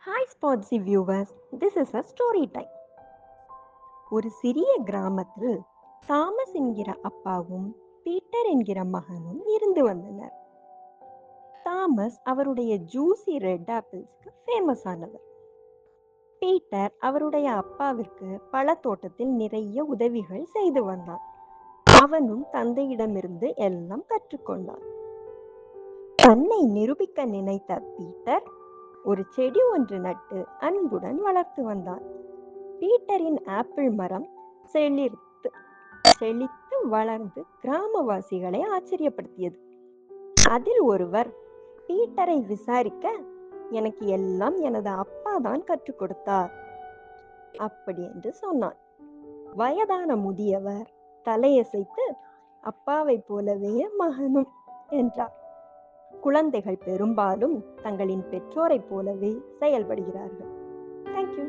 Hi Spotsy viewers, this is a story time. ஒரு சிறிய கிராமத்தில் தாமஸ் என்கிற அப்பாவும் பீட்டர் என்கிற மகனும் இருந்து வந்தனர். தாமஸ் அவருடைய ஜூசி ரெட் ஆப்பிள்ஸ்க்கு ஃபேமஸ் ஆனவர். பீட்டர் அவருடைய அப்பாவிற்கு பல தோட்டத்தில் நிறைய உதவிகள் செய்து வந்தான். அவனும் தந்தையிடமிருந்து எல்லாம் கற்றுக்கொண்டான். தன்னை நிரூபிக்க நினைத்த பீட்டர் ஒரு செடி ஒன்று நட்டு அன்புடன் வளர்த்து வந்தான். பீட்டரின் ஆப்பிள் மரம் செழித்து வளர்ந்து கிராமவாசிகளை ஆச்சரியப்படுத்தியது. அதில் ஒருவர் பீட்டரை விசாரிக்க, எனக்கு எல்லாம் எனது அப்பா தான் கற்றுக் கொடுத்தார் அப்படி என்று சொன்னான். வயதான முதியவர் தலையசைத்து, அப்பாவை போலவே மகனும் என்றார். குழந்தைகள் பெரும்பாலும் தங்களின் பெற்றோரை போலவே செயல்படுகிறார்கள். தேங்க்யூ.